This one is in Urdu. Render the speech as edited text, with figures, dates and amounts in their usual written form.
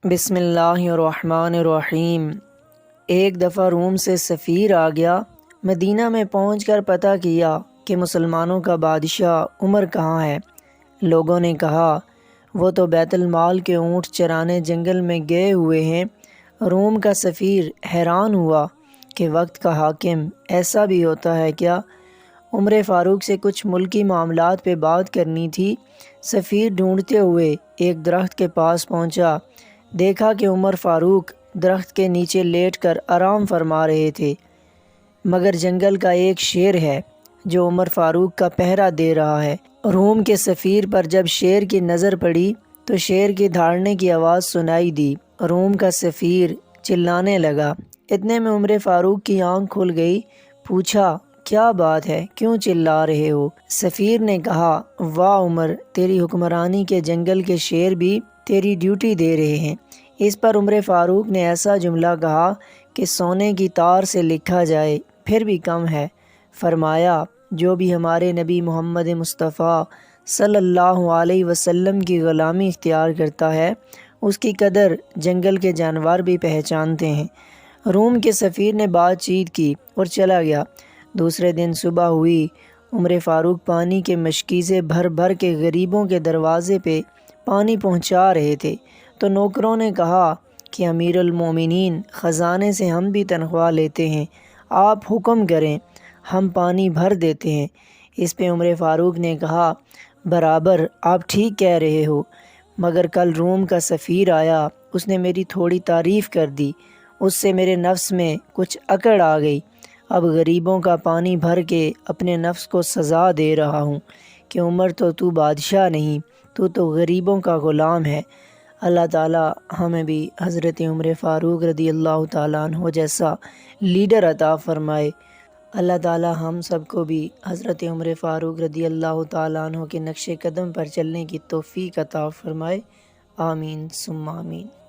بسم اللہ الرحمن الرحیم۔ ایک دفعہ روم سے سفیر آ گیا۔ مدینہ میں پہنچ کر پتہ کیا کہ مسلمانوں کا بادشاہ عمر کہاں ہے۔ لوگوں نے کہا وہ تو بیت المال کے اونٹ چرانے جنگل میں گئے ہوئے ہیں۔ روم کا سفیر حیران ہوا کہ وقت کا حاکم ایسا بھی ہوتا ہے کیا؟ عمر فاروق سے کچھ ملکی معاملات پہ بات کرنی تھی۔ سفیر ڈھونڈتے ہوئے ایک درخت کے پاس پہنچا۔ دیکھا کہ عمر فاروق درخت کے نیچے لیٹ کر آرام فرما رہے تھے، مگر جنگل کا ایک شیر ہے جو عمر فاروق کا پہرا دے رہا ہے۔ روم کے سفیر پر جب شیر کی نظر پڑی تو شیر کی دھاڑنے کی آواز سنائی دی۔ روم کا سفیر چلانے لگا۔ اتنے میں عمر فاروق کی آنکھ کھل گئی۔ پوچھا کیا بات ہے، کیوں چلا رہے ہو؟ سفیر نے کہا واہ عمر، تیری حکمرانی کے جنگل کے شیر بھی تیری ڈیوٹی دے رہے ہیں۔ اس پر عمر فاروق نے ایسا جملہ کہا کہ سونے کی تار سے لکھا جائے پھر بھی کم ہے۔ فرمایا جو بھی ہمارے نبی محمد مصطفیٰ صلی اللہ علیہ وسلم کی غلامی اختیار کرتا ہے اس کی قدر جنگل کے جانور بھی پہچانتے ہیں۔ روم کے سفیر نے بات چیت کی اور چلا گیا۔ دوسرے دن صبح ہوئی۔ عمر فاروق پانی کے مشکیزیں بھر بھر کے غریبوں کے دروازے پہ پانی پہنچا رہے تھے تو نوکروں نے کہا کہ امیر المومنین، خزانے سے ہم بھی تنخواہ لیتے ہیں، آپ حکم کریں ہم پانی بھر دیتے ہیں۔ اس پہ عمر فاروق نے کہا برابر، آپ ٹھیک کہہ رہے ہو، مگر کل روم کا سفیر آیا، اس نے میری تھوڑی تعریف کر دی، اس سے میرے نفس میں کچھ اکڑ آ گئی۔ اب غریبوں کا پانی بھر کے اپنے نفس کو سزا دے رہا ہوں کہ عمر تو بادشاہ نہیں، تو غریبوں کا غلام ہے۔ اللہ تعالیٰ ہمیں بھی حضرت عمر فاروق رضی اللہ تعالیٰ عنہ جیسا لیڈر عطا فرمائے۔ اللہ تعالیٰ ہم سب کو بھی حضرت عمر فاروق رضی اللہ تعالیٰ عنہ کے نقش قدم پر چلنے کی توفیق عطا فرمائے۔ آمین ثم آمین۔